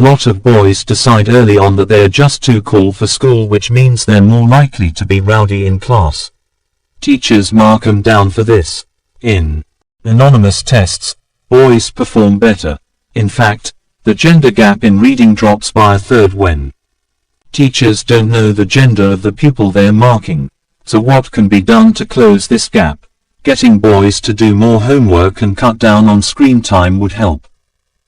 A lot of boys decide early on that they are just too cool for school, which means they're more likely to be rowdy in class. Teachers mark them down for this. In anonymous tests, boys perform better. In fact, the gender gap in reading drops by a third when teachers don't know the gender of the pupil they are marking. So what can be done to close this gap? Getting boys to do more homework and cut down on screen time would help.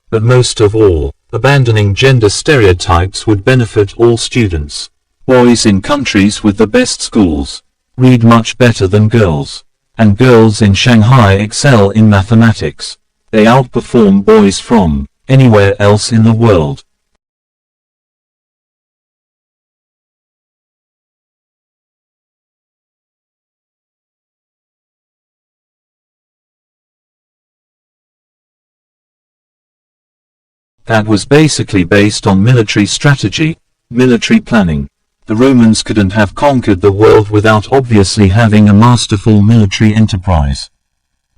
But most of all, abandoning gender stereotypes would benefit all students. Boys in countries with the best schools read much better than girls. And girls in Shanghai excel in mathematics. They outperform boys from anywhere else in the world. That was basically based on military strategy, military planning. The Romans couldn't have conquered the world without obviously having a masterful military enterprise.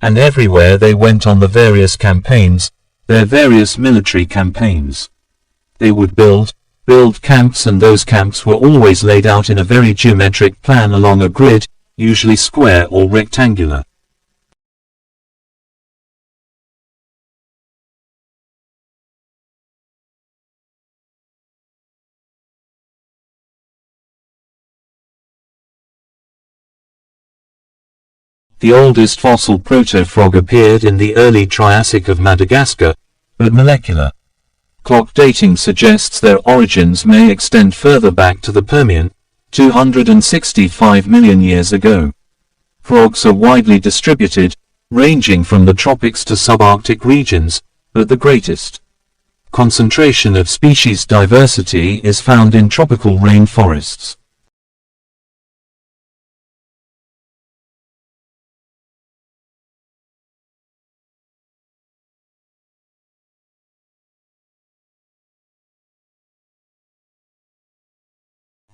And everywhere they went on the various campaigns, their various military campaigns, they would build camps, and those camps were always laid out in a very geometric plan along a grid, usually square or rectangular. The oldest fossil proto-frog appeared in the early Triassic of Madagascar, but molecular clock dating suggests their origins may extend further back to the Permian, 265 million years ago. Frogs are widely distributed, ranging from the tropics to subarctic regions, but the greatest concentration of species diversity is found in tropical rainforests.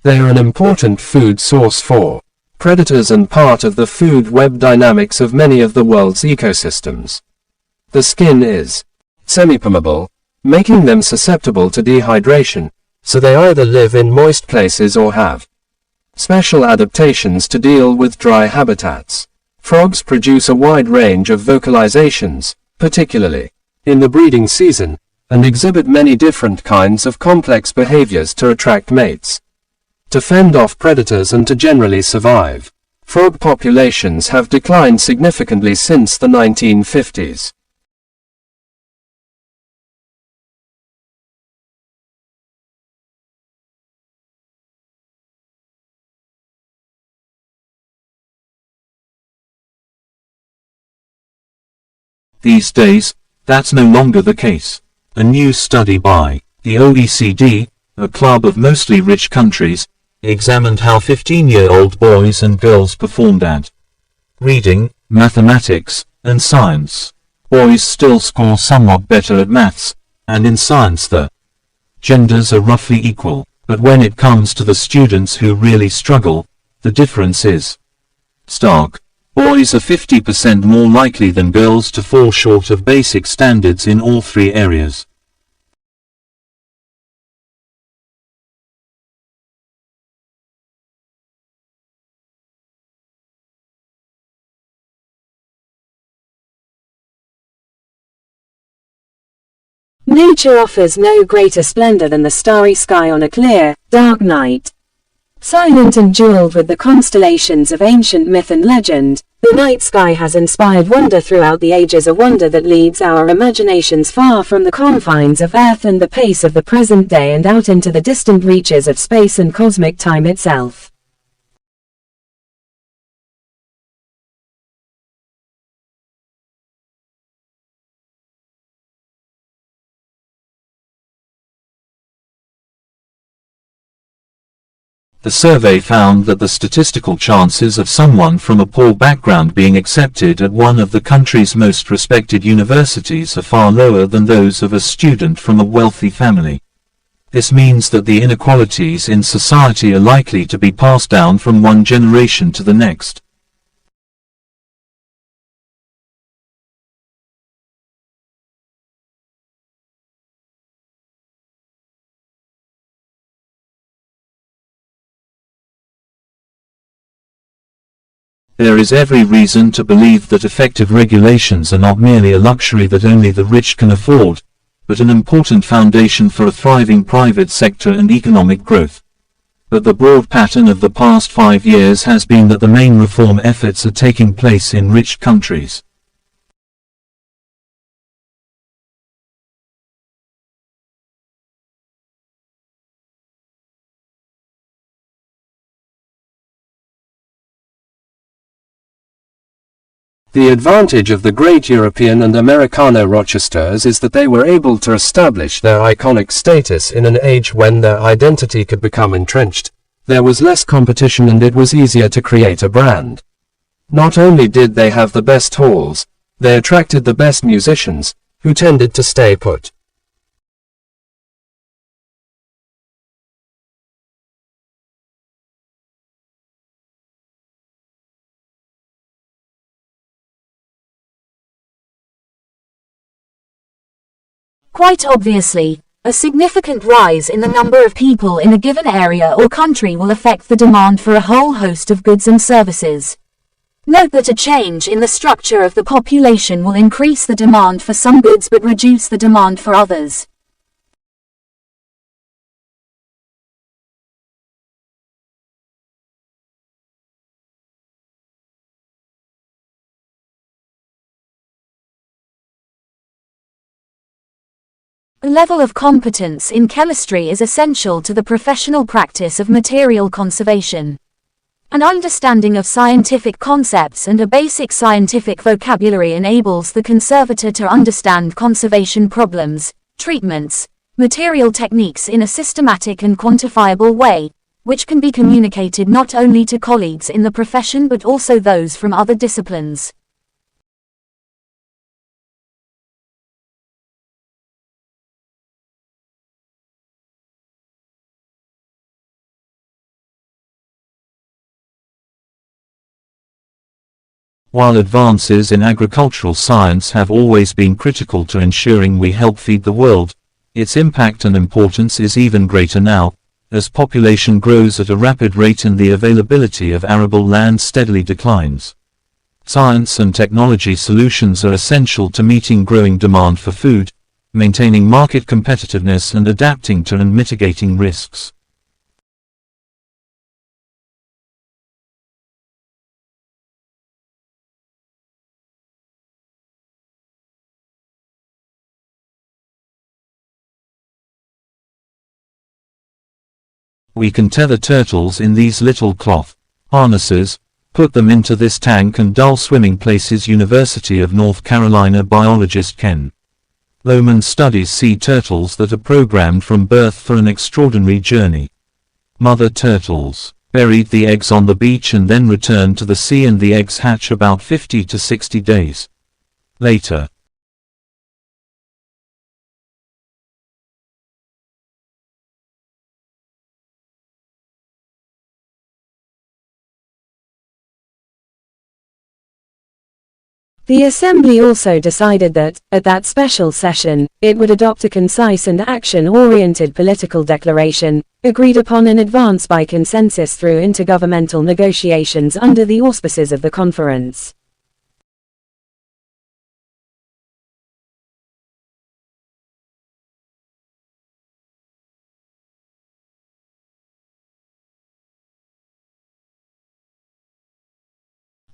They are an important food source for predators and part of the food web dynamics of many of the world's ecosystems. The skin is semi-permeable, making them susceptible to dehydration, so they either live in moist places or have special adaptations to deal with dry habitats. Frogs produce a wide range of vocalizations, particularly in the breeding season, and exhibit many different kinds of complex behaviors to attract mates, to fend off predators, and to generally survive. Frog populations have declined significantly since the 1950s. These days, that's no longer the case. A new study by the OECD, a club of mostly rich countries, examined how 15-year-old boys and girls performed at reading, mathematics, and science. Boys still score somewhat better at maths, and in science the genders are roughly equal, but when it comes to the students who really struggle, the difference is stark. Boys are 50% more likely than girls to fall short of basic standards in all three areas. Nature offers no greater splendor than the starry sky on a clear, dark night. Silent and jeweled with the constellations of ancient myth and legend, the night sky has inspired wonder throughout the ages, a wonder that leads our imaginations far from the confines of Earth and the pace of the present day and out into the distant reaches of space and cosmic time itself. The survey found that the statistical chances of someone from a poor background being accepted at one of the country's most respected universities are far lower than those of a student from a wealthy family. This means that the inequalities in society are likely to be passed down from one generation to the next. There is every reason to believe that effective regulations are not merely a luxury that only the rich can afford, but an important foundation for a thriving private sector and economic growth. But the broad pattern of the past 5 years has been that the main reform efforts are taking place in rich countries. The advantage of the great European and Americano Rochesters is that they were able to establish their iconic status in an age when their identity could become entrenched. There was less competition and it was easier to create a brand. Not only did they have the best halls, they attracted the best musicians, who tended to stay put. Quite obviously, a significant rise in the number of people in a given area or country will affect the demand for a whole host of goods and services. Note that a change in the structure of the population will increase the demand for some goods but reduce the demand for others. A level of competence in chemistry is essential to the professional practice of material conservation. An understanding of scientific concepts and a basic scientific vocabulary enables the conservator to understand conservation problems, treatments, material techniques in a systematic and quantifiable way, which can be communicated not only to colleagues in the profession but also those from other disciplines. While advances in agricultural science have always been critical to ensuring we help feed the world, its impact and importance is even greater now, as population grows at a rapid rate and the availability of arable land steadily declines. Science and technology solutions are essential to meeting growing demand for food, maintaining market competitiveness and adapting to and mitigating risks. We can tether turtles in these little cloth harnesses, put them into this tank and dull swimming places. University of North Carolina biologist Ken Lohman studies sea turtles that are programmed from birth for an extraordinary journey. Mother turtles buried the eggs on the beach and then returned to the sea, and the eggs hatch about 50 to 60 days later. The Assembly also decided that, at that special session, it would adopt a concise and action-oriented political declaration, agreed upon in advance by consensus through intergovernmental negotiations under the auspices of the conference.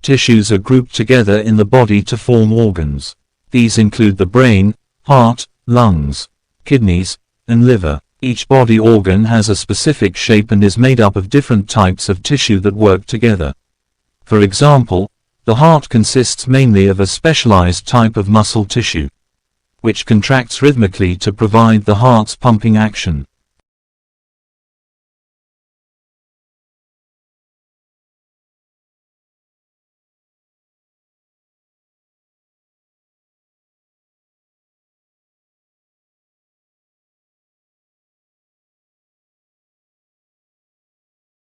Tissues are grouped together in the body to form organs. These include the brain, heart, lungs, kidneys, and liver. Each body organ has a specific shape and is made up of different types of tissue that work together. For example, the heart consists mainly of a specialized type of muscle tissue, which contracts rhythmically to provide the heart's pumping action.